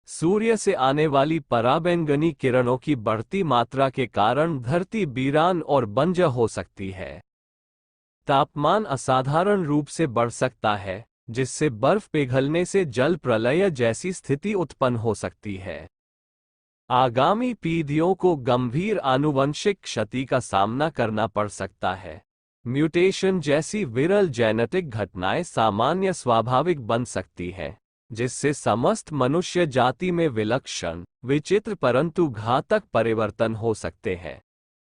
सूर्य से आने वाली पराबैंगनी किरणों की बढ़ती मात्रा के कारण धरती वीरान और बंजर हो सकती है। तापमान असाधारण रूप से बढ़ सकता है, जिससे बर्फ पिघलने से जल प्रलय जैसी स्थिति उत्पन्न हो सकती है। आगामी पीढ़ियों को गंभीर आनुवंशिक क्षति का सामना करना पड़ सकता है। म्यूटेशन जैसी विरल जेनेटिक घटनाएं सामान्य स्वाभाविक बन सकती हैं, जिससे समस्त मनुष्य जाति में विलक्षण, विचित्र परंतु घातक परिवर्तन हो सकते हैं।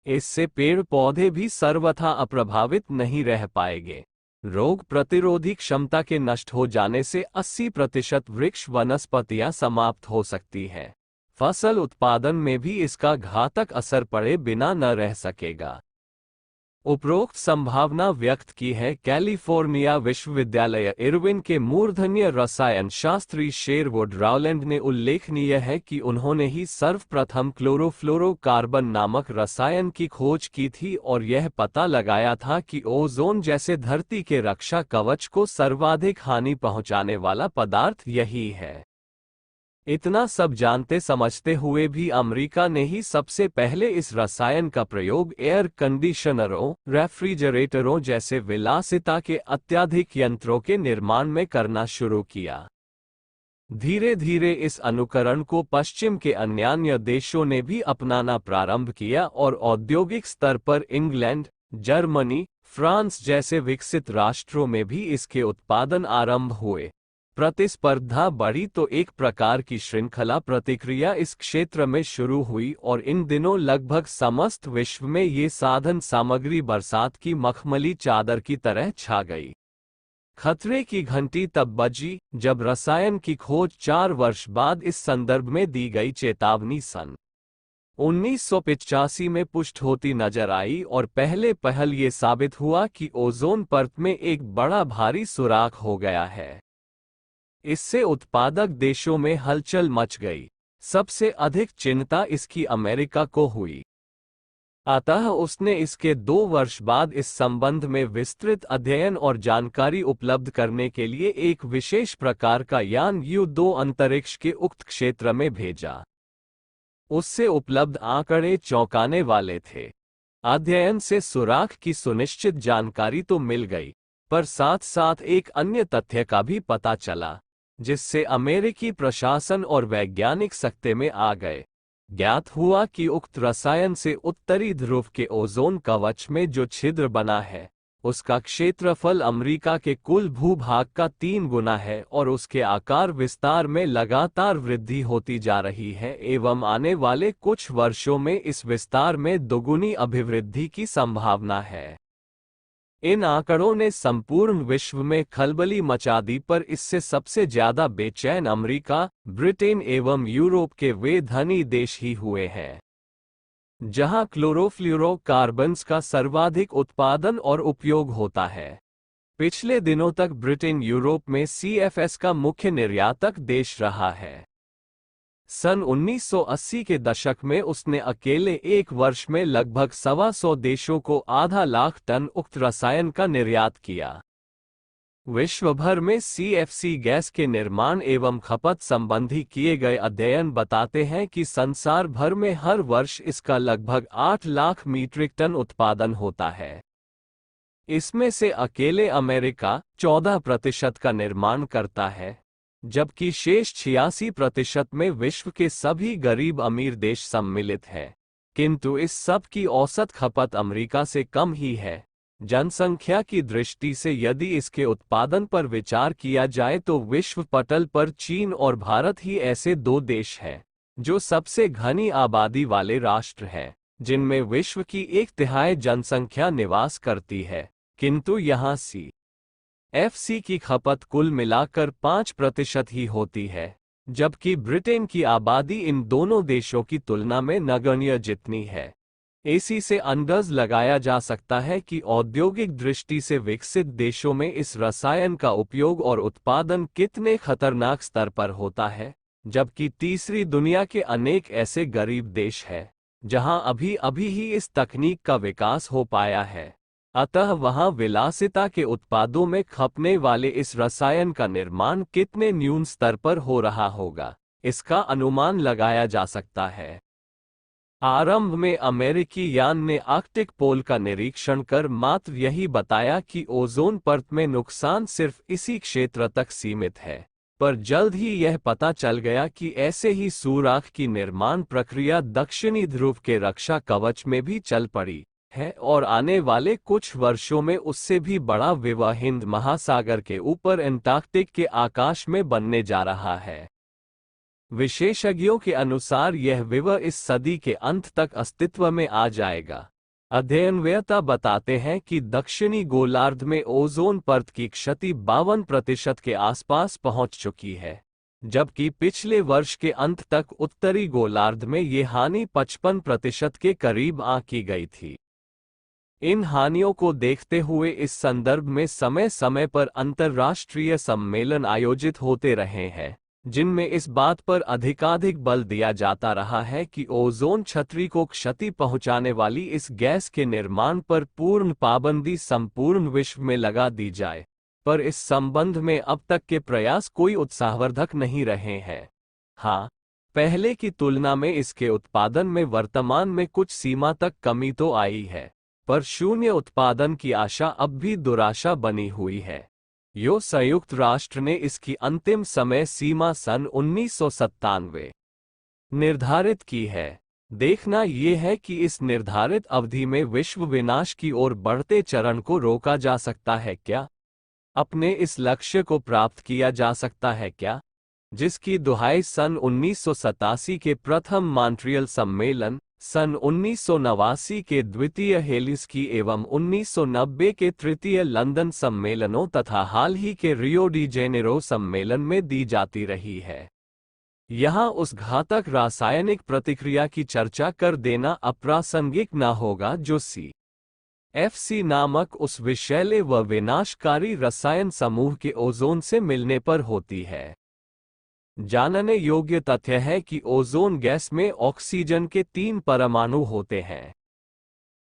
इससे पेड़ पौधे भी सर्वथा अप्रभावित नहीं रह पाएंगे। रोग प्रतिरोधी क्षमता के नष्ट हो जाने से 80% वृक्ष वनस्पतियां समाप्त हो सकती हैं। फसल उत्पादन में भी इसका घातक असर पड़े बिना न रह सकेगा। उपरोक्त संभावना व्यक्त की है कैलिफोर्निया विश्वविद्यालय इरविन के मूर्धन्य रसायन शास्त्री शेरवुड राउलैंड ने। उल्लेखनीय है कि उन्होंने ही सर्वप्रथम क्लोरोफ्लोरोकार्बन नामक रसायन की खोज की थी और यह पता लगाया था कि ओजोन जैसे धरती के रक्षा कवच को सर्वाधिक हानि पहुंचाने वाला पदार्थ यही है। इतना सब जानते समझते हुए भी अमेरिका ने ही सबसे पहले इस रसायन का प्रयोग एयर कंडीशनरों, रेफ्रिजरेटरों जैसे विलासिता के अत्याधिक यंत्रों के निर्माण में करना शुरू किया। धीरे धीरे इस अनुकरण को पश्चिम के अन्यान्य देशों ने भी अपनाना प्रारंभ किया और औद्योगिक स्तर पर इंग्लैंड, जर्मनी, फ्रांस जैसे विकसित राष्ट्रों में भी इसके उत्पादन आरंभ हुए। प्रतिस्पर्धा बढ़ी तो एक प्रकार की श्रृंखला प्रतिक्रिया इस क्षेत्र में शुरू हुई और इन दिनों लगभग समस्त विश्व में ये साधन सामग्री बरसात की मखमली चादर की तरह छा गई। खतरे की घंटी तब बजी जब रसायन की खोज 4 वर्ष बाद इस संदर्भ में दी गई चेतावनी सन 1985 में पुष्ट होती नजर आई और पहले पहल ये साबित हुआ कि ओजोन परत में एक बड़ा भारी सुराख हो गया है। इससे उत्पादक देशों में हलचल मच गई। सबसे अधिक चिंता इसकी अमेरिका को हुई। अतः उसने इसके 2 वर्ष बाद इस संबंध में विस्तृत अध्ययन और जानकारी उपलब्ध करने के लिए एक विशेष प्रकार का यान U-2 अंतरिक्ष के उक्त क्षेत्र में भेजा। उससे उपलब्ध आंकड़े चौंकाने वाले थे। अध्ययन से सुराख की सुनिश्चित जानकारी तो मिल गई, पर साथ साथ एक अन्य तथ्य का भी पता चला, जिससे अमेरिकी प्रशासन और वैज्ञानिक सकते में आ गए। ज्ञात हुआ कि उक्त रसायन से उत्तरी ध्रुव के ओजोन कवच में जो छिद्र बना है, उसका क्षेत्रफल अमेरिका के कुल भूभाग का 3 गुना है और उसके आकार विस्तार में लगातार वृद्धि होती जा रही है एवं आने वाले कुछ वर्षों में इस विस्तार में दोगुनी अभिवृद्धि की संभावना है। इन आंकड़ों ने संपूर्ण विश्व में खलबली मचा दी, पर इससे सबसे ज्यादा बेचैन अमेरिका, ब्रिटेन एवं यूरोप के वे धनी देश ही हुए हैं, जहां क्लोरोफ्लोरोकार्बन्स का सर्वाधिक उत्पादन और उपयोग होता है। पिछले दिनों तक ब्रिटेन यूरोप में CFS का मुख्य निर्यातक देश रहा है। सन 1980 के दशक में उसने अकेले एक वर्ष में लगभग 125 देशों को आधा लाख टन उक्त रसायन का निर्यात किया। विश्व भर में CFC गैस के निर्माण एवं खपत संबंधी किए गए अध्ययन बताते हैं कि संसार भर में हर वर्ष इसका लगभग 8 लाख मीट्रिक टन उत्पादन होता है। इसमें से अकेले अमेरिका 14% का निर्माण करता है, जबकि शेष 86% में विश्व के सभी गरीब अमीर देश सम्मिलित हैं। किंतु इस सब की औसत खपत अमेरिका से कम ही है। जनसंख्या की दृष्टि से यदि इसके उत्पादन पर विचार किया जाए तो विश्व पटल पर चीन और भारत ही ऐसे 2 देश हैं जो सबसे घनी आबादी वाले राष्ट्र हैं, जिनमें विश्व की 1/3 जनसंख्या निवास करती है। किंतु यहाँ CFC की खपत कुल मिलाकर 5% ही होती है, जबकि ब्रिटेन की आबादी इन दोनों देशों की तुलना में नगण्य जितनी है। इसी से अंदाज लगाया जा सकता है कि औद्योगिक दृष्टि से विकसित देशों में इस रसायन का उपयोग और उत्पादन कितने खतरनाक स्तर पर होता है, जबकि तीसरी दुनिया के अनेक ऐसे गरीब देश हैं जहां अभी अभी ही इस तकनीक का विकास हो पाया है। अतः वहां विलासिता के उत्पादों में खपने वाले इस रसायन का निर्माण कितने न्यून स्तर पर हो रहा होगा। इसका अनुमान लगाया जा सकता है। आरंभ में अमेरिकी यान ने आर्कटिक पोल का निरीक्षण कर मात्र यही बताया कि ओजोन परत में नुकसान सिर्फ इसी क्षेत्र तक सीमित है, पर जल्द ही यह पता चल गया कि ऐसे ही सुराख की निर्माण प्रक्रिया दक्षिणी ध्रुव के रक्षा कवच में भी चल पड़ी है और आने वाले कुछ वर्षों में उससे भी बड़ा विवाह हिंद महासागर के ऊपर अंटार्कटिक के आकाश में बनने जा रहा है। विशेषज्ञों के अनुसार यह विवाह इस सदी के अंत तक अस्तित्व में आ जाएगा। अध्ययनवेत्ता बताते हैं कि दक्षिणी गोलार्ध में ओजोन परत की क्षति 52% के आसपास पहुंच चुकी है, जबकि पिछले वर्ष के अंत तक उत्तरी गोलार्ध में ये हानि 55% के करीब आंकी गई थी। इन हानियों को देखते हुए इस संदर्भ में समय समय पर अंतर्राष्ट्रीय सम्मेलन आयोजित होते रहे हैं, जिनमें इस बात पर अधिकाधिक बल दिया जाता रहा है कि ओजोन छतरी को क्षति पहुंचाने वाली इस गैस के निर्माण पर पूर्ण पाबंदी संपूर्ण विश्व में लगा दी जाए, पर इस संबंध में अब तक के प्रयास कोई उत्साहवर्धक नहीं रहे हैं। हाँ, पहले की तुलना में इसके उत्पादन में वर्तमान में कुछ सीमा तक कमी तो आई है, पर शून्य उत्पादन की आशा अब भी दुराशा बनी हुई है। संयुक्त राष्ट्र ने इसकी अंतिम समय सीमा सन 1997 निर्धारित की है। देखना यह है कि इस निर्धारित अवधि में विश्व विनाश की ओर बढ़ते चरण को रोका जा सकता है क्या? अपने इस लक्ष्य को प्राप्त किया जा सकता है क्या, जिसकी दुहाई सन 1987 के प्रथम मॉन्ट्रियल सम्मेलन, सन 1989 के द्वितीय हेलिस्की एवं 1990 के तृतीय लंदन सम्मेलनों तथा हाल ही के रियो डी जेनेरो सम्मेलन में दी जाती रही है। यहाँ उस घातक रासायनिक प्रतिक्रिया की चर्चा कर देना अप्रासंगिक न होगा जो CFC नामक उस विषैले व विनाशकारी रसायन समूह के ओजोन से मिलने पर होती है। जानने योग्य तथ्य है कि ओजोन गैस में ऑक्सीजन के 3 परमाणु होते हैं।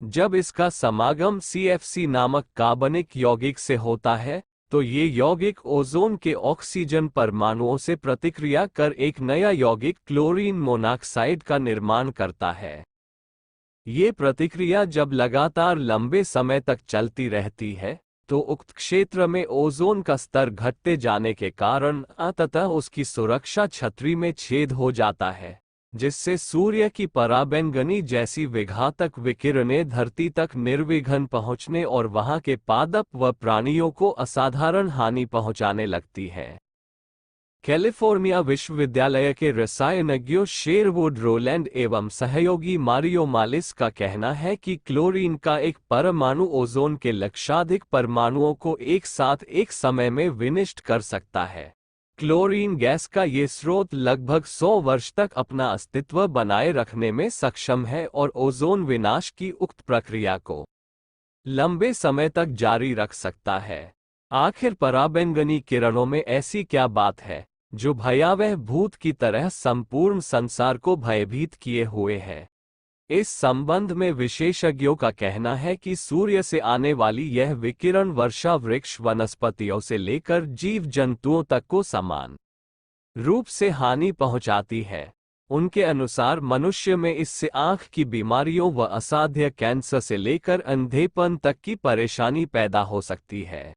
जब इसका समागम CFC नामक कार्बनिक यौगिक से होता है, तो ये यौगिक ओजोन के ऑक्सीजन परमाणुओं से प्रतिक्रिया कर एक नया यौगिक क्लोरीन मोनॉक्साइड का निर्माण करता है। ये प्रतिक्रिया जब लगातार लंबे समय तक चलती रहती है, तो उक्त क्षेत्र में ओजोन का स्तर घटते जाने के कारण अंततः उसकी सुरक्षा छतरी में छेद हो जाता है, जिससे सूर्य की पराबैंगनी जैसी विघातक विकिरणें धरती तक निर्विघ्न पहुंचने और वहां के पादप व प्राणियों को असाधारण हानि पहुंचाने लगती है। कैलिफोर्निया विश्वविद्यालय के रसायनज्ञों शेरवुड रोलैंड एवं सहयोगी मारियो मालिस का कहना है कि क्लोरीन का एक परमाणु ओजोन के लक्षाधिक परमाणुओं को एक साथ एक समय में विनिष्ट कर सकता है। क्लोरीन गैस का ये स्रोत लगभग 100 वर्ष तक अपना अस्तित्व बनाए रखने में सक्षम है और ओजोन विनाश की उक्त प्रक्रिया को लंबे समय तक जारी रख सकता है। आखिर पराबैंगनी किरणों में ऐसी क्या बात है जो भयावह भूत की तरह संपूर्ण संसार को भयभीत किए हुए है? इस संबंध में विशेषज्ञों का कहना है कि सूर्य से आने वाली यह विकिरण वर्षा वृक्ष वनस्पतियों से लेकर जीव जंतुओं तक को समान रूप से हानि पहुंचाती है। उनके अनुसार मनुष्य में इससे आंख की बीमारियों व असाध्य कैंसर से लेकर अंधेपन तक की परेशानी पैदा हो सकती है।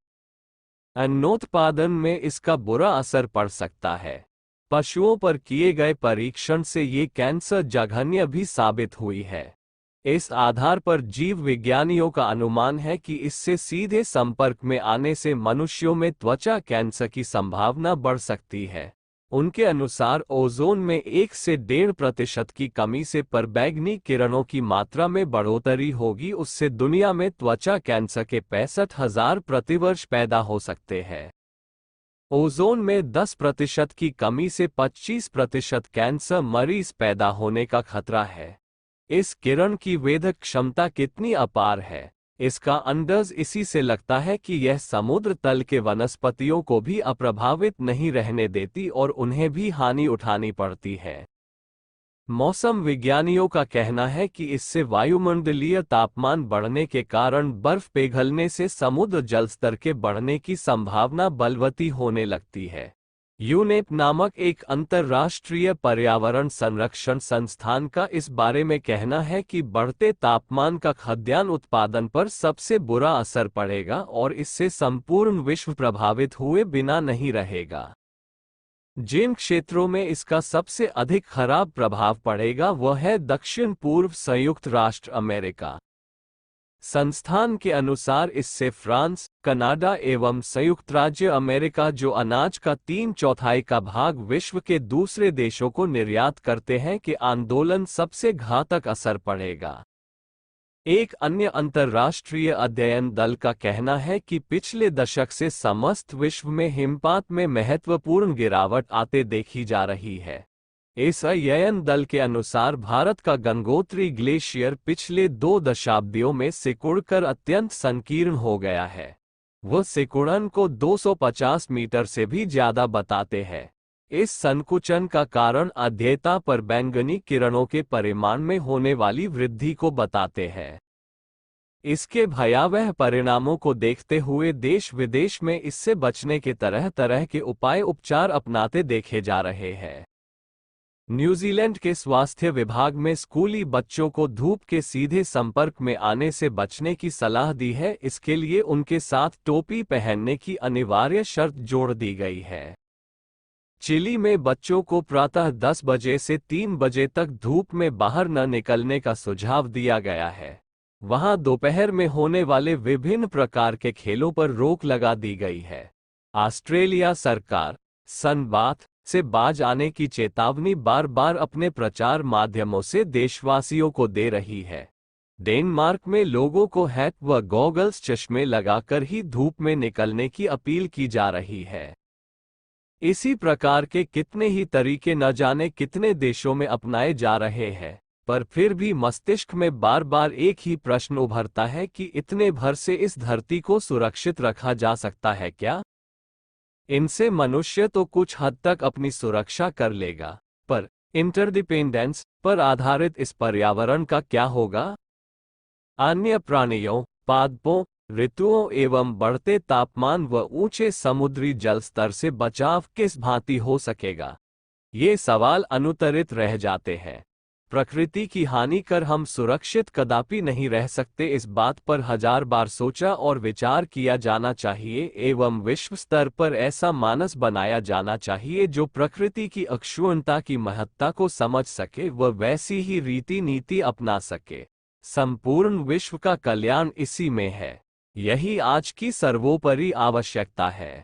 अन्नोत्पादन में इसका बुरा असर पड़ सकता है। पशुओं पर किए गए परीक्षण से ये कैंसर जघन्य भी साबित हुई है। इस आधार पर जीव विज्ञानियों का अनुमान है कि इससे सीधे संपर्क में आने से मनुष्यों में त्वचा कैंसर की संभावना बढ़ सकती है। उनके अनुसार ओजोन में 1 से 1.5% की कमी से परबैंगनी किरणों की मात्रा में बढ़ोतरी होगी, उससे दुनिया में त्वचा कैंसर के 65,000 प्रतिवर्ष पैदा हो सकते हैं। ओजोन में 10% की कमी से 25% कैंसर मरीज पैदा होने का खतरा है। इस किरण की वेधक क्षमता कितनी अपार है, इसका अंदाज इसी से लगता है कि यह समुद्र तल के वनस्पतियों को भी अप्रभावित नहीं रहने देती और उन्हें भी हानि उठानी पड़ती है। मौसम विज्ञानियों का कहना है कि इससे वायुमंडलीय तापमान बढ़ने के कारण बर्फ पिघलने से समुद्र जलस्तर के बढ़ने की संभावना बलवती होने लगती है। यूनेप नामक एक अंतर्राष्ट्रीय पर्यावरण संरक्षण संस्थान का इस बारे में कहना है कि बढ़ते तापमान का खाद्यान्न उत्पादन पर सबसे बुरा असर पड़ेगा और इससे संपूर्ण विश्व प्रभावित हुए बिना नहीं रहेगा। जिन क्षेत्रों में इसका सबसे अधिक खराब प्रभाव पड़ेगा वह है दक्षिण पूर्व संयुक्त राष्ट्र अमेरिका। संस्थान के अनुसार इससे फ्रांस, कनाडा एवं संयुक्त राज्य अमेरिका, जो अनाज का 3/4 का भाग विश्व के दूसरे देशों को निर्यात करते हैं, के आंदोलन सबसे घातक असर पड़ेगा। एक अन्य अंतर्राष्ट्रीय अध्ययन दल का कहना है कि पिछले दशक से समस्त विश्व में हिमपात में महत्वपूर्ण गिरावट आते देखी जा रही है। इस अध्ययन दल के अनुसार भारत का गंगोत्री ग्लेशियर पिछले 2 दशाब्दियों में सिकुड़कर अत्यंत संकीर्ण हो गया है। वह सिकुड़न को 250 मीटर से भी ज्यादा बताते हैं। इस संकुचन का कारण आर्द्रता पर बैंगनी किरणों के परिमाण में होने वाली वृद्धि को बताते हैं। इसके भयावह परिणामों को देखते हुए देश विदेश में इससे बचने के तरह तरह के उपाय उपचार अपनाते देखे जा रहे हैं। न्यूजीलैंड के स्वास्थ्य विभाग में स्कूली बच्चों को धूप के सीधे संपर्क में आने से बचने की सलाह दी है। इसके लिए उनके साथ टोपी पहनने की अनिवार्य शर्त जोड़ दी गई है। चिली में बच्चों को प्रातः 10 बजे से 3 बजे तक धूप में बाहर न निकलने का सुझाव दिया गया है। वहां दोपहर में होने वाले विभिन्न प्रकार के खेलों पर रोक लगा दी गई है। ऑस्ट्रेलिया सरकार सनबाथ से बाज आने की चेतावनी बार बार अपने प्रचार माध्यमों से देशवासियों को दे रही है। डेनमार्क में लोगों को हैट व गॉगल्स चश्मे लगाकर ही धूप में निकलने की अपील की जा रही है। इसी प्रकार के कितने ही तरीके न जाने कितने देशों में अपनाए जा रहे हैं, पर फिर भी मस्तिष्क में बार बार एक ही प्रश्न उभरता है कि इतने भर से इस धरती को सुरक्षित रखा जा सकता है क्या? इनसे मनुष्य तो कुछ हद तक अपनी सुरक्षा कर लेगा, पर इंटरडिपेंडेंस पर आधारित इस पर्यावरण का क्या होगा? अन्य प्राणियों, पादपों, ऋतुओं एवं बढ़ते तापमान व ऊंचे समुद्री जल स्तर से बचाव किस भांति हो सकेगा? ये सवाल अनुत्तरित रह जाते हैं। प्रकृति की हानि कर हम सुरक्षित कदापि नहीं रह सकते, इस बात पर 1000 बार सोचा और विचार किया जाना चाहिए एवं विश्व स्तर पर ऐसा मानस बनाया जाना चाहिए जो प्रकृति की अक्षुण्णता की महत्ता को समझ सके व वैसी ही रीति नीति अपना सके। संपूर्ण विश्व का कल्याण इसी में है। यही आज की सर्वोपरि आवश्यकता है।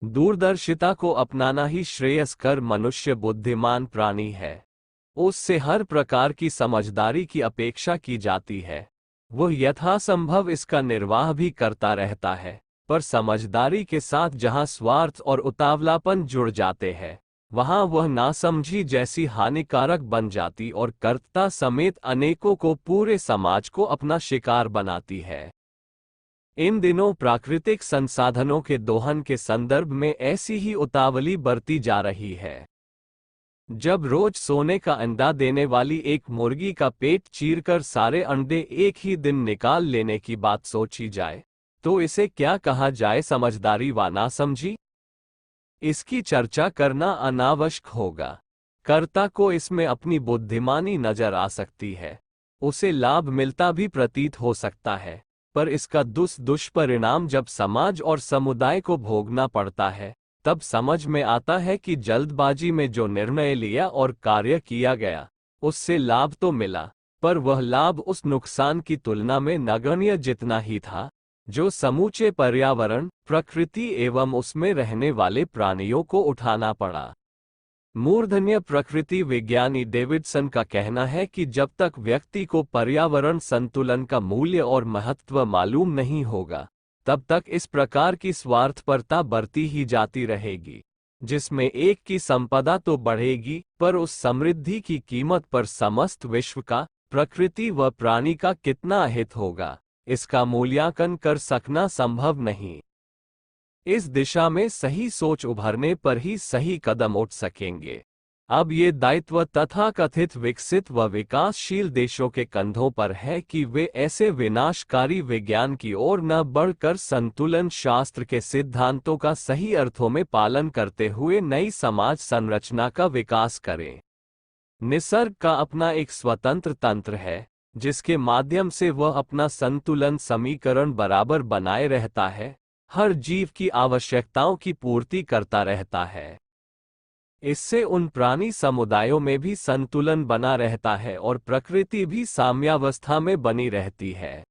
दूरदर्शिता को अपनाना ही श्रेयस्कर। मनुष्य बुद्धिमान प्राणी है, उससे हर प्रकार की समझदारी की अपेक्षा की जाती है। वह यथासंभव इसका निर्वाह भी करता रहता है, पर समझदारी के साथ जहां स्वार्थ और उतावलापन जुड़ जाते हैं, वहां वह नासमझी जैसी हानिकारक बन जाती और कर्ता समेत अनेकों को, पूरे समाज को अपना शिकार बनाती है। इन दिनों प्राकृतिक संसाधनों के दोहन के संदर्भ में ऐसी ही उतावली बरती जा रही है। जब रोज सोने का अंडा देने वाली एक मुर्गी का पेट चीरकर सारे अंडे एक ही दिन निकाल लेने की बात सोची जाए, तो इसे क्या कहा जाए, समझदारी व नासमझी? इसकी चर्चा करना अनावश्यक होगा। कर्ता को इसमें अपनी बुद्धिमानी नजर आ सकती है, उसे लाभ मिलता भी प्रतीत हो सकता है, पर इसका दुष्परिणाम जब समाज और समुदाय को भोगना पड़ता है, तब समझ में आता है कि जल्दबाजी में जो निर्णय लिया और कार्य किया गया, उससे लाभ तो मिला, पर वह लाभ उस नुकसान की तुलना में नगण्य जितना ही था जो समूचे पर्यावरण, प्रकृति एवं उसमें रहने वाले प्राणियों को उठाना पड़ा। मूर्धन्य प्रकृति विज्ञानी डेविडसन का कहना है कि जब तक व्यक्ति को पर्यावरण संतुलन का मूल्य और महत्व मालूम नहीं होगा, तब तक इस प्रकार की स्वार्थपरता बढ़ती ही जाती रहेगी, जिसमें एक की संपदा तो बढ़ेगी, पर उस समृद्धि की कीमत पर समस्त विश्व का, प्रकृति व प्राणी का कितना हित होगा, इसका मूल्यांकन कर सकना संभव नहीं। इस दिशा में सही सोच उभरने पर ही सही कदम उठ सकेंगे। अब ये दायित्व तथाकथित विकसित व विकासशील देशों के कंधों पर है कि वे ऐसे विनाशकारी विज्ञान की ओर न बढ़कर संतुलन शास्त्र के सिद्धांतों का सही अर्थों में पालन करते हुए नई समाज संरचना का विकास करें। निसर्ग का अपना एक स्वतंत्र तंत्र है, जिसके माध्यम से वह अपना संतुलन समीकरण बराबर बनाए रहता है, हर जीव की आवश्यकताओं की पूर्ति करता रहता है। इससे उन प्राणी समुदायों में भी संतुलन बना रहता है और प्रकृति भी साम्यावस्था में बनी रहती है।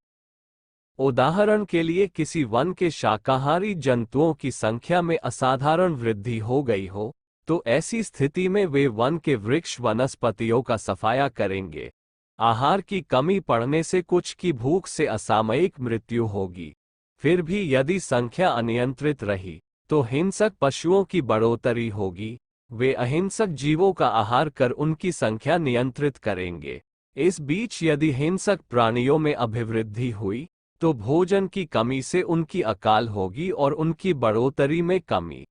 उदाहरण के लिए किसी वन के शाकाहारी जंतुओं की संख्या में असाधारण वृद्धि हो गई हो, तो ऐसी स्थिति में वे वन के वृक्ष वनस्पतियों का सफाया करेंगे। आहार की कमी पड़ने से कुछ की भूख से असामयिक मृत्यु होगी। फिर भी यदि संख्या अनियंत्रित रही तो हिंसक पशुओं की बढ़ोतरी होगी। वे अहिंसक जीवों का आहार कर उनकी संख्या नियंत्रित करेंगे। इस बीच यदि हिंसक प्राणियों में अभिवृद्धि हुई तो भोजन की कमी से उनकी अकाल होगी और उनकी बढ़ोतरी में कमी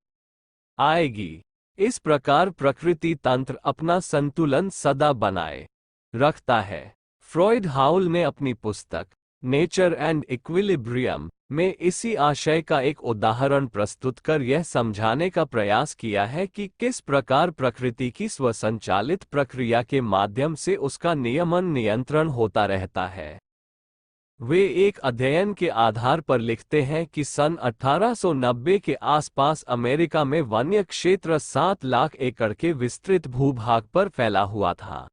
आएगी। इस प्रकार प्रकृति तंत्र अपना संतुलन सदा बनाए रखता है। फ्रॉइड हाउल ने अपनी पुस्तक नेचर एंड इक्विलिब्रियम में इसी आशय का एक उदाहरण प्रस्तुत कर यह समझाने का प्रयास किया है कि किस प्रकार प्रकृति की स्वसंचालित प्रक्रिया के माध्यम से उसका नियमन नियंत्रण होता रहता है। वे एक अध्ययन के आधार पर लिखते हैं कि सन 1890 के आसपास अमेरिका में वन्य क्षेत्र 7 लाख एकड़ के विस्तृत भूभाग पर फैला हुआ था।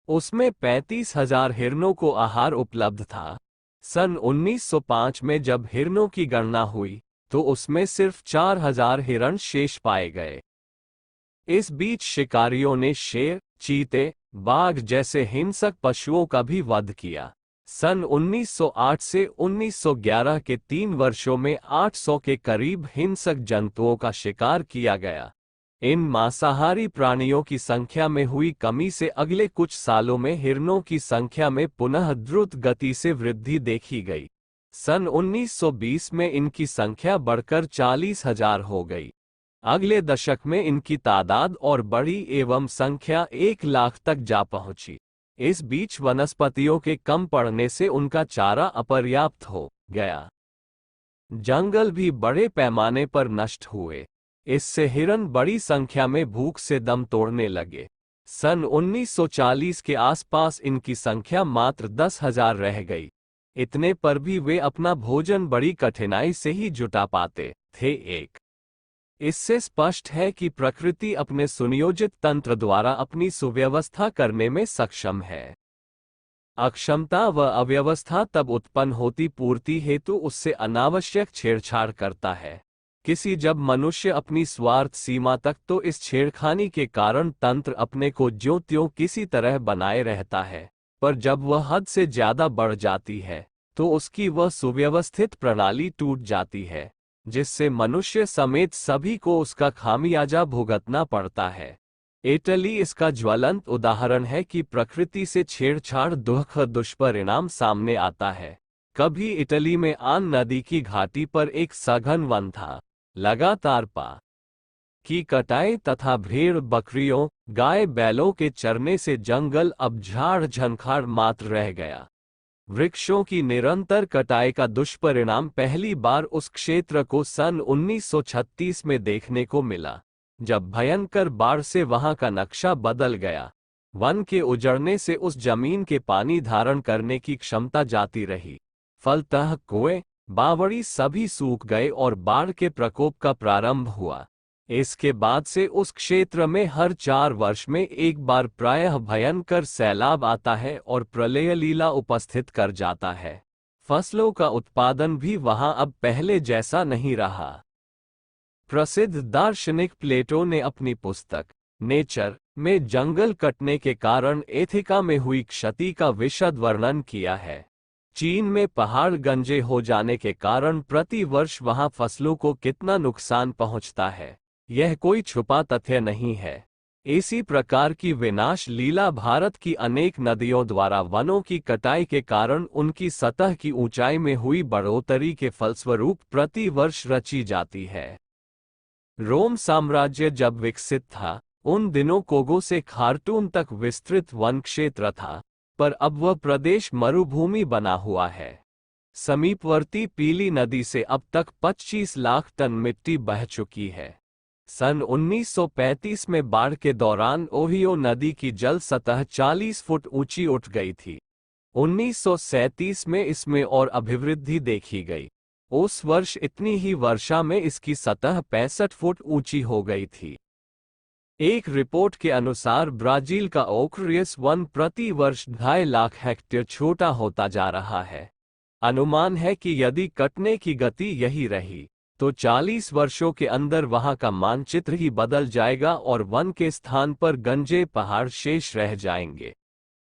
उसमें 35,000 हिरणों को आहार उपलब्ध था। सन 1905 में जब हिरणों की गणना हुई तो उसमें सिर्फ 4,000 हिरण शेष पाए गए। इस बीच शिकारियों ने शेर, चीते, बाघ जैसे हिंसक पशुओं का भी वध किया। सन 1908 से 1911 के 3 वर्षों में 800 के करीब हिंसक जंतुओं का शिकार किया गया। इन मांसाहारी प्राणियों की संख्या में हुई कमी से अगले कुछ सालों में हिरणों की संख्या में पुनः द्रुत गति से वृद्धि देखी गई। सन 1920 में इनकी संख्या बढ़कर 40,000 हो गई। अगले दशक में इनकी तादाद और बढ़ी एवं संख्या 1 लाख तक जा पहुंची। इस बीच वनस्पतियों के कम पड़ने से उनका चारा अपर्याप्त हो गया। जंगल भी बड़े पैमाने पर नष्ट हुए। इससे हिरण बड़ी संख्या में भूख से दम तोड़ने लगे। सन 1940 के आसपास इनकी संख्या मात्र 10,000 रह गई। इतने पर भी वे अपना भोजन बड़ी कठिनाई से ही जुटा पाते थे। इससे स्पष्ट है कि प्रकृति अपने सुनियोजित तंत्र द्वारा अपनी सुव्यवस्था करने में सक्षम है। अक्षमता व अव्यवस्था तब उत्पन्न होती पूर्ति हेतु उससे अनावश्यक छेड़छाड़ करता है। किसी जब मनुष्य अपनी स्वार्थ सीमा तक तो इस छेड़खानी के कारण तंत्र अपने को ज्यों त्यों किसी तरह बनाए रहता है, पर जब वह हद से ज्यादा बढ़ जाती है तो उसकी वह सुव्यवस्थित प्रणाली टूट जाती है, जिससे मनुष्य समेत सभी को उसका खामियाजा भुगतना पड़ता है। इटली इसका ज्वलंत उदाहरण है कि प्रकृति से छेड़छाड़ दुष्परिणाम सामने आता है। कभी इटली में आन नदी की घाटी पर एक सघन वन था। लगातार पा की कटाई तथा भेड़ बकरियों, गाय बैलों के चरने से जंगल अब झाड़ झंखाड़ मात्र रह गया। वृक्षों की निरंतर कटाई का दुष्परिणाम पहली बार उस क्षेत्र को सन 1936 में देखने को मिला, जब भयंकर बाढ़ से वहां का नक्शा बदल गया। वन के उजड़ने से उस जमीन के पानी धारण करने की क्षमता जाती रही। फलतः कुएं, बावड़ी सभी सूख गए और बाढ़ के प्रकोप का प्रारंभ हुआ। इसके बाद से उस क्षेत्र में हर 4 वर्ष में एक बार प्रायः भयंकर सैलाब आता है और प्रलय लीला उपस्थित कर जाता है। फसलों का उत्पादन भी वहां अब पहले जैसा नहीं रहा। प्रसिद्ध दार्शनिक प्लेटो ने अपनी पुस्तक नेचर में जंगल कटने के कारण एथिका में हुई क्षति का विशद वर्णन किया है। चीन में पहाड़ गंजे हो जाने के कारण प्रति वर्ष वहां फसलों को कितना नुकसान पहुंचता है, यह कोई छुपा तथ्य नहीं है। इसी प्रकार की विनाश लीला भारत की अनेक नदियों द्वारा वनों की कटाई के कारण उनकी सतह की ऊंचाई में हुई बढ़ोतरी के फलस्वरूप प्रति वर्ष रची जाती है। रोम साम्राज्य जब विकसित था उन दिनों कोगो से खार्टूम तक विस्तृत वन क्षेत्र था, पर अब वह प्रदेश मरुभूमि बना हुआ है। समीपवर्ती पीली नदी से अब तक 25 लाख टन मिट्टी बह चुकी है। सन 1935 में बाढ़ के दौरान ओहियो नदी की जल सतह 40 फुट ऊंची उठ गई थी। 1937 में इसमें और अभिवृद्धि देखी गई। उस वर्ष इतनी ही वर्षा में इसकी सतह 65 फुट ऊंची हो गई थी। एक रिपोर्ट के अनुसार ब्राजील का ओकरियस वन प्रति वर्ष 2.5 लाख हेक्टेयर छोटा होता जा रहा है। अनुमान है कि यदि कटने की गति यही रही तो 40 वर्षों के अंदर वहां का मानचित्र ही बदल जाएगा और वन के स्थान पर गंजे पहाड़ शेष रह जाएंगे।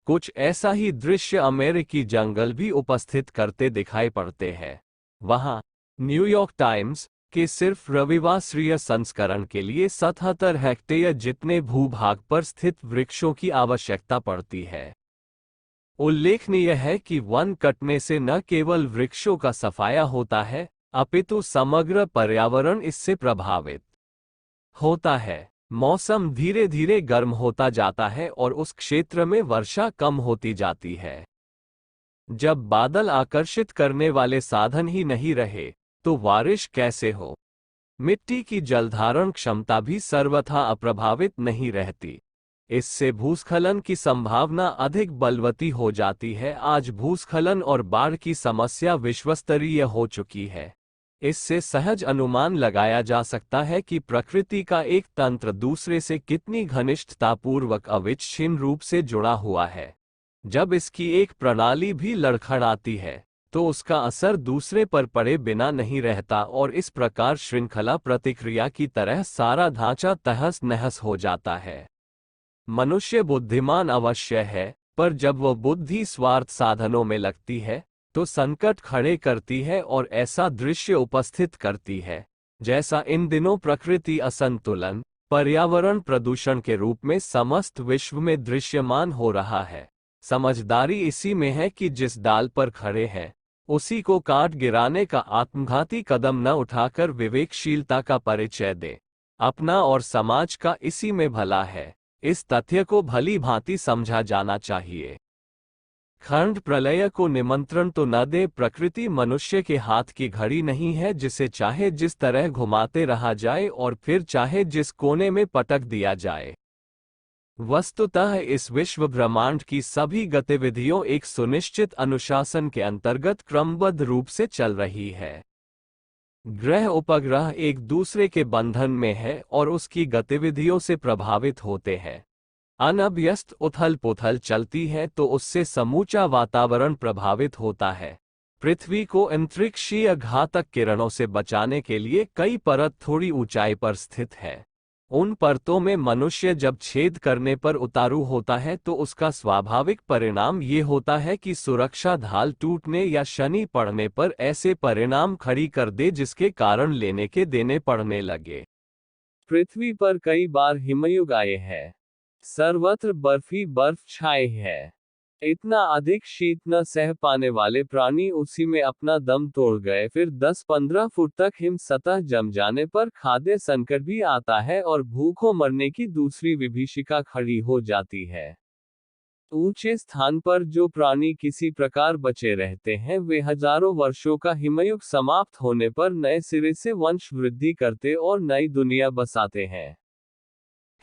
कुछ ऐसा ही दृश्य अमेरिकी जंगल भी उपस्थित करते दिखाई पड़ते हैं। वहां न्यूयॉर्क टाइम्स के सिर्फ रविवासरीय संस्करण के लिए 77 हेक्टेयर जितने भूभाग पर स्थित वृक्षों की आवश्यकता पड़ती है। उल्लेखनीय है कि वन कटने से न केवल वृक्षों का सफाया होता है, अपितु समग्र पर्यावरण इससे प्रभावित होता है। मौसम धीरे धीरे गर्म होता जाता है और उस क्षेत्र में वर्षा कम होती जाती है। जब बादल आकर्षित करने वाले साधन ही नहीं रहे तो बारिश कैसे हो? मिट्टी की जलधारण क्षमता भी सर्वथा अप्रभावित नहीं रहती। इससे भूस्खलन की संभावना अधिक बलवती हो जाती है। आज भूस्खलन और बाढ़ की समस्या विश्वस्तरीय हो चुकी है। इससे सहज अनुमान लगाया जा सकता है कि प्रकृति का एक तंत्र दूसरे से कितनी घनिष्ठतापूर्वक अविच्छिन्न रूप से जुड़ा हुआ है। जब इसकी एक प्रणाली भी लड़खड़ाती है तो उसका असर दूसरे पर पड़े बिना नहीं रहता और इस प्रकार श्रृंखला प्रतिक्रिया की तरह सारा ढांचा तहस नहस हो जाता है। मनुष्य बुद्धिमान अवश्य है, पर जब वह बुद्धि स्वार्थ साधनों में लगती है तो संकट खड़े करती है और ऐसा दृश्य उपस्थित करती है जैसा इन दिनों प्रकृति असंतुलन, पर्यावरण प्रदूषण के रूप में समस्त विश्व में दृश्यमान हो रहा है। समझदारी इसी में है कि जिस डाल पर खड़े हैं उसी को काट गिराने का आत्मघाती कदम न उठाकर विवेकशीलता का परिचय दे। अपना और समाज का इसी में भला है। इस तथ्य को भली भांति समझा जाना चाहिए। खंड प्रलय को निमंत्रण तो न दे। प्रकृति मनुष्य के हाथ की घड़ी नहीं है जिसे चाहे जिस तरह घुमाते रहा जाए और फिर चाहे जिस कोने में पटक दिया जाए। वस्तुतः इस विश्व ब्रह्मांड की सभी गतिविधियों एक सुनिश्चित अनुशासन के अंतर्गत क्रमबद्ध रूप से चल रही है। ग्रह उपग्रह एक दूसरे के बंधन में है और उसकी गतिविधियों से प्रभावित होते हैं। अनभ्यस्त उथल पुथल चलती है तो उससे समूचा वातावरण प्रभावित होता है। पृथ्वी को अंतरिक्षीय घातक किरणों से बचाने के लिए कई परत थोड़ी ऊंचाई पर स्थित है। उन परतों में मनुष्य जब छेद करने पर उतारू होता है तो उसका स्वाभाविक परिणाम ये होता है कि सुरक्षा ढाल टूटने या शनि पड़ने पर ऐसे परिणाम खड़ी कर दे जिसके कारण लेने के देने पड़ने लगे। पृथ्वी पर कई बार हिमयुग आए हैं। सर्वत्र बर्फी बर्फ छाए है। इतना अधिक शीत न सह पाने वाले प्राणी उसी में अपना दम तोड़ गए। फिर 10-15 फुट तक हिम सतह जम जाने पर खाद्य संकट भी आता है और भूखों मरने की दूसरी विभीषिका खड़ी हो जाती है। ऊंचे स्थान पर जो प्राणी किसी प्रकार बचे रहते हैं वे हजारों वर्षों का हिमयुग समाप्त होने पर नए सिरे से वंश वृद्धि करते और नई दुनिया बसाते हैं।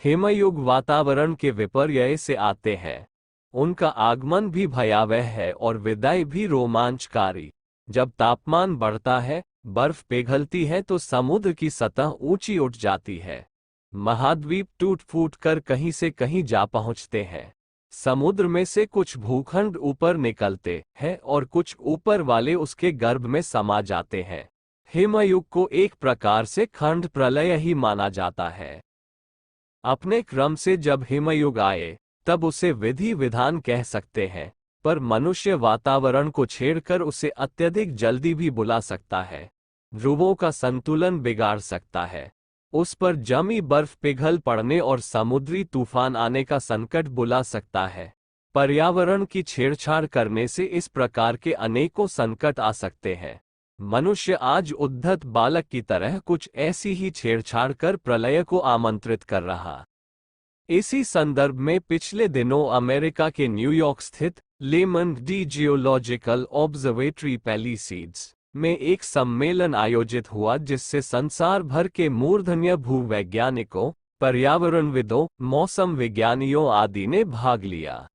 हिमयुग वातावरण के विपर्यय से आते हैं। उनका आगमन भी भयावह है और विदाई भी रोमांचकारी। जब तापमान बढ़ता है, बर्फ पिघलती है तो समुद्र की सतह ऊंची उठ जाती है। महाद्वीप टूट फूट कर कहीं से कहीं जा पहुंचते हैं। समुद्र में से कुछ भूखंड ऊपर निकलते हैं और कुछ ऊपर वाले उसके गर्भ में समा जाते हैं। हिमयुग को एक प्रकार से खंड प्रलय ही माना जाता है। अपने क्रम से जब हिमयुग आए तब उसे विधि विधान कह सकते हैं, पर मनुष्य वातावरण को छेड़कर उसे अत्यधिक जल्दी भी बुला सकता है। ध्रुवों का संतुलन बिगाड़ सकता है। उस पर जमी बर्फ पिघल पड़ने और समुद्री तूफान आने का संकट बुला सकता है। पर्यावरण की छेड़छाड़ करने से इस प्रकार के अनेकों संकट आ सकते हैं। मनुष्य आज उद्धत बालक की तरह कुछ ऐसी ही छेड़छाड़ कर प्रलय को आमंत्रित कर रहा इसी संदर्भ में पिछले दिनों अमेरिका के न्यूयॉर्क स्थित लेमंड डी जियोलॉजिकल ऑब्जर्वेटरी पैलिसीड्स में एक सम्मेलन आयोजित हुआ जिससे संसार भर के मूर्धन्य भूवैज्ञानिकों, पर्यावरणविदों, मौसम विज्ञानियों आदि ने भाग लिया।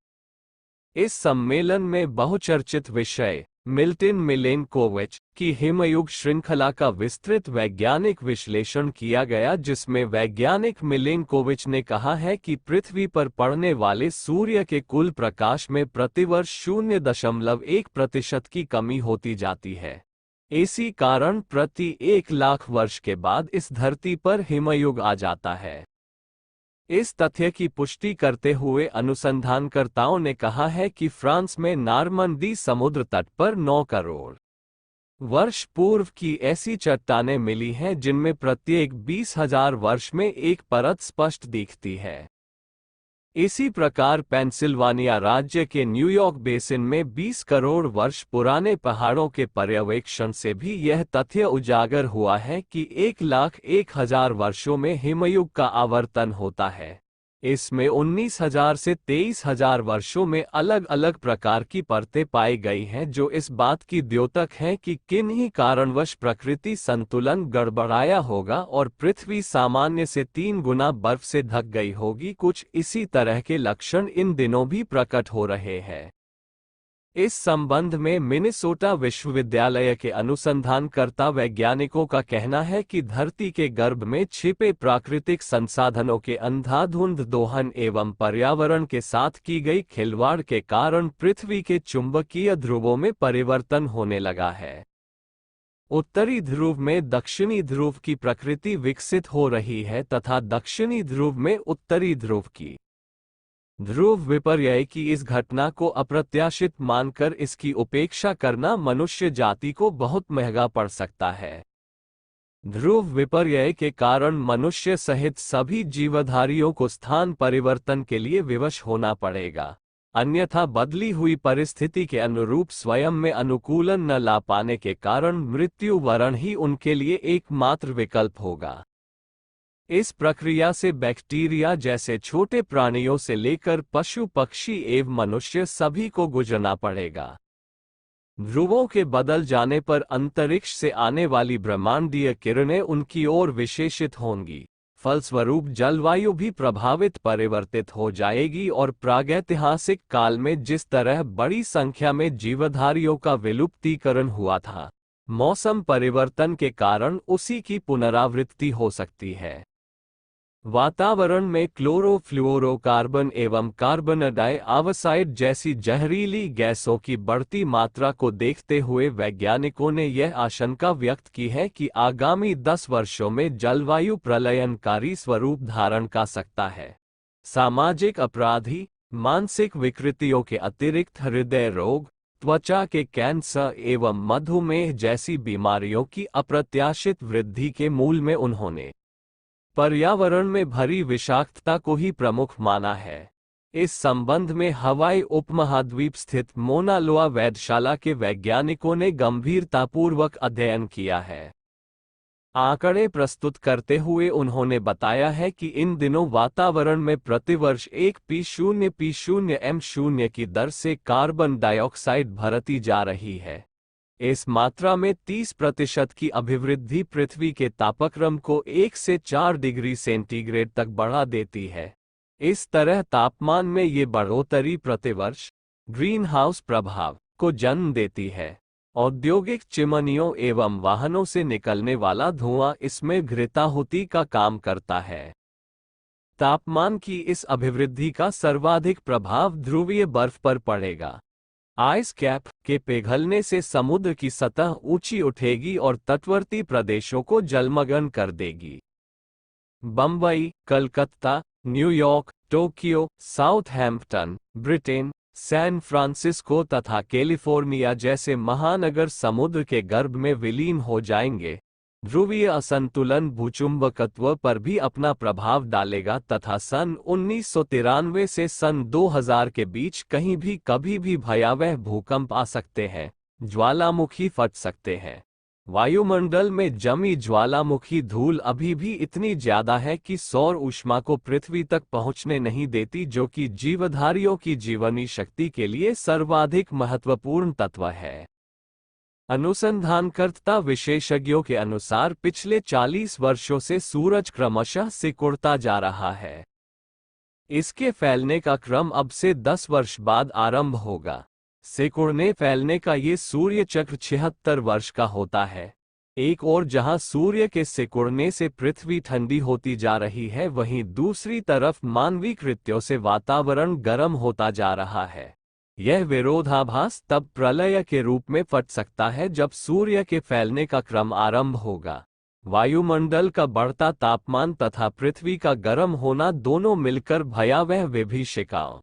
इस सम्मेलन में बहुचर्चित विषय मिल्टन मिलेनकोविच की हिमयुग श्रृंखला का विस्तृत वैज्ञानिक विश्लेषण किया गया, जिसमें वैज्ञानिक मिलेनकोविच ने कहा है कि पृथ्वी पर पड़ने वाले सूर्य के कुल प्रकाश में प्रतिवर्ष 0.1% की कमी होती जाती है। इसी कारण प्रति 1 लाख वर्ष के बाद इस धरती पर हिमयुग आ जाता है। इस तथ्य की पुष्टि करते हुए अनुसंधानकर्ताओं ने कहा है कि फ्रांस में नॉर्मंदी समुद्र तट पर 9 करोड़ वर्ष पूर्व की ऐसी चट्टानें मिली हैं जिनमें प्रत्येक 20,000 वर्ष में एक परत स्पष्ट दिखती है। इसी प्रकार पेंसिल्वानिया राज्य के न्यूयॉर्क बेसिन में 20 करोड़ वर्ष पुराने पहाड़ों के पर्यवेक्षण से भी यह तथ्य उजागर हुआ है कि 1,01,000 वर्षों में हिमयुग का आवर्तन होता है। इसमें 19,000 से 23,000 वर्षों में अलग अलग प्रकार की परतें पाई गई हैं, जो इस बात की द्योतक हैं कि किन्हीं कारणवश प्रकृति संतुलन गड़बड़ाया होगा और पृथ्वी सामान्य से 3 गुना बर्फ से ढक गई होगी। कुछ इसी तरह के लक्षण इन दिनों भी प्रकट हो रहे हैं। इस संबंध में मिनेसोटा विश्वविद्यालय के अनुसंधानकर्ता वैज्ञानिकों का कहना है कि धरती के गर्भ में छिपे प्राकृतिक संसाधनों के अंधाधुंध दोहन एवं पर्यावरण के साथ की गई खिलवाड़ के कारण पृथ्वी के चुंबकीय ध्रुवों में परिवर्तन होने लगा है। उत्तरी ध्रुव में दक्षिणी ध्रुव की प्रकृति विकसित हो रही है तथा दक्षिणी ध्रुव में उत्तरी ध्रुव की ध्रुव विपर्यय की इस घटना को अप्रत्याशित मानकर इसकी उपेक्षा करना मनुष्य जाति को बहुत महंगा पड़ सकता है। ध्रुव विपर्यय के कारण मनुष्य सहित सभी जीवधारियों को स्थान परिवर्तन के लिए विवश होना पड़ेगा, अन्यथा बदली हुई परिस्थिति के अनुरूप स्वयं में अनुकूलन न ला पाने के कारण मृत्यु वरण ही उनके लिए एकमात्र विकल्प होगा। इस प्रक्रिया से बैक्टीरिया जैसे छोटे प्राणियों से लेकर पशु पक्षी एवं मनुष्य सभी को गुजरना पड़ेगा। ध्रुवों के बदल जाने पर अंतरिक्ष से आने वाली ब्रह्मांडीय किरणें उनकी ओर विशेषित होंगी, फलस्वरूप जलवायु भी प्रभावित परिवर्तित हो जाएगी और प्रागैतिहासिक काल में जिस तरह बड़ी संख्या में जीवधारियों का विलुप्तीकरण हुआ था, मौसम परिवर्तन के कारण उसी की पुनरावृत्ति हो सकती है। वातावरण में क्लोरोफ्लोरोकार्बन एवं कार्बन डाइऑक्साइड जैसी जहरीली गैसों की बढ़ती मात्रा को देखते हुए वैज्ञानिकों ने यह आशंका व्यक्त की है कि आगामी 10 वर्षों में जलवायु प्रलयनकारी स्वरूप धारण कर सकता है। सामाजिक अपराधी, मानसिक विकृतियों के अतिरिक्त हृदय रोग, त्वचा के कैंसर एवं मधुमेह जैसी बीमारियों की अप्रत्याशित वृद्धि के मूल में उन्होंने पर्यावरण में भरी विषाक्तता को ही प्रमुख माना है। इस संबंध में हवाई उपमहाद्वीप स्थित मोना लोआ वेधशाला के वैज्ञानिकों ने गंभीरतापूर्वक अध्ययन किया है। आंकड़े प्रस्तुत करते हुए उन्होंने बताया है कि इन दिनों वातावरण में प्रतिवर्ष 1 p0 की दर से कार्बन डाइऑक्साइड भरती जा रही है। इस मात्रा में 30% की अभिवृद्धि पृथ्वी के तापक्रम को 1 से 4 डिग्री सेंटीग्रेड तक बढ़ा देती है। इस तरह तापमान में ये बढ़ोतरी प्रतिवर्ष ग्रीन हाउस प्रभाव को जन्म देती है। औद्योगिक चिमनियों एवं वाहनों से निकलने वाला धुआं इसमें घृताहुति का काम करता है। तापमान की इस अभिवृद्धि का सर्वाधिक प्रभाव ध्रुवीय बर्फ पर पड़ेगा। आइस कैप के पिघलने से समुद्र की सतह ऊंची उठेगी और तटवर्ती प्रदेशों को जलमग्न कर देगी। Bombay, Calcutta, New York, Tokyo, Southampton, Britain, San Francisco तथा कैलिफोर्निया जैसे महानगर समुद्र के गर्भ में विलीन हो जाएंगे। ध्रुवीय असंतुलन भूचुंबकत्व पर भी अपना प्रभाव डालेगा तथा सन 1993 से सन 2000 के बीच कहीं भी कभी भी भयावह भूकंप आ सकते हैं, ज्वालामुखी फट सकते हैं। वायुमंडल में जमी ज्वालामुखी धूल अभी भी इतनी ज्यादा है कि सौर ऊष्मा को पृथ्वी तक पहुंचने नहीं देती, जो कि जीवधारियों की जीवनी शक्ति के लिए सर्वाधिक महत्वपूर्ण तत्व है। अनुसंधानकर्ता विशेषज्ञों के अनुसार पिछले 40 वर्षों से सूरज क्रमशः सिकुड़ता जा रहा है। इसके फैलने का क्रम अब से 10 वर्ष बाद आरंभ होगा। सिकुड़ने फैलने का ये सूर्य चक्र 76 वर्ष का होता है। एक ओर जहां सूर्य के सिकुड़ने से पृथ्वी ठंडी होती जा रही है, वहीं दूसरी तरफ मानवीय कृत्यों से वातावरण गर्म होता जा रहा है। यह विरोधाभास तब प्रलय के रूप में फट सकता है जब सूर्य के फैलने का क्रम आरंभ होगा। वायुमंडल का बढ़ता तापमान तथा पृथ्वी का गर्म होना दोनों मिलकर भयावह विभीषिकाओं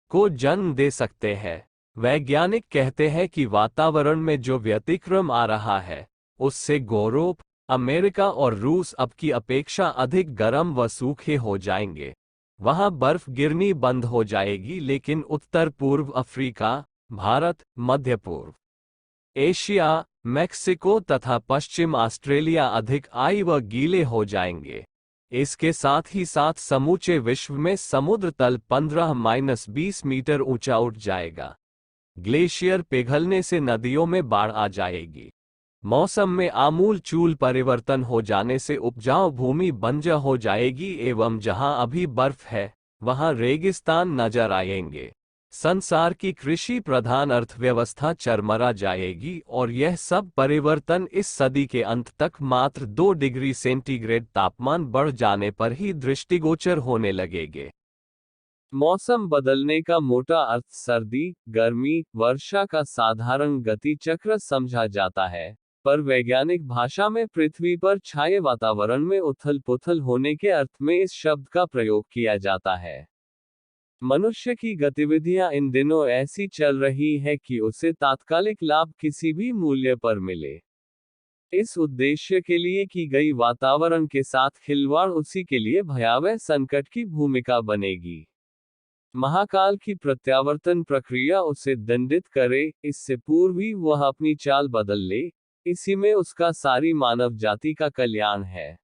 को जन्म दे सकते हैं। वैज्ञानिक कहते हैं कि वातावरण में जो व्यतिक्रम आ रहा है, उससे यूरोप, अमेरिका और रूस अब की अपेक्षा अधिक गर्म व सूखे हो जाएंगे। वहां बर्फ गिरनी बंद हो जाएगी, लेकिन उत्तर पूर्व अफ्रीका, भारत, मध्य पूर्व एशिया, मेक्सिको तथा पश्चिम ऑस्ट्रेलिया अधिक आई व गीले हो जाएंगे। इसके साथ ही साथ समूचे विश्व में समुद्र तल 15-20 मीटर ऊंचा उठ जाएगा। ग्लेशियर पिघलने से नदियों में बाढ़ आ जाएगी। मौसम में आमूल-चूल परिवर्तन हो जाने से उपजाऊ भूमि बंजर हो जाएगी एवं जहां अभी बर्फ है, वहां रेगिस्तान नजर आएंगे। संसार की कृषि प्रधान अर्थव्यवस्था चरमरा जाएगी और यह सब परिवर्तन इस सदी के अंत तक मात्र 2 डिग्री सेंटीग्रेड तापमान बढ़ जाने पर ही दृष्टिगोचर होने लगेंगे। मौसम बदलने का मोटा अर्थ सर्दी, गर्मी, वर्षा का साधारण गति चक्र समझा जाता है, पर वैज्ञानिक भाषा में पृथ्वी पर छाए वातावरण में उथल-पुथल होने के अर्थ में इस शब्द का प्रयोग किया जाता है। मनुष्य की गतिविधियां इन दिनों ऐसी चल रही है कि उसे तात्कालिक लाभ किसी भी मूल्य पर मिले। इस उद्देश्य के लिए की गई वातावरण के साथ खिलवाड़ उसी के लिए भयावह संकट की भूमिका बनेगी। महाकाल की प्रत्यावर्तन प्रक्रिया उसे दंडित करे, इससे पूर्व ही वह अपनी चाल बदल ले। इसी में उसका सारी मानव जाति का कल्याण है।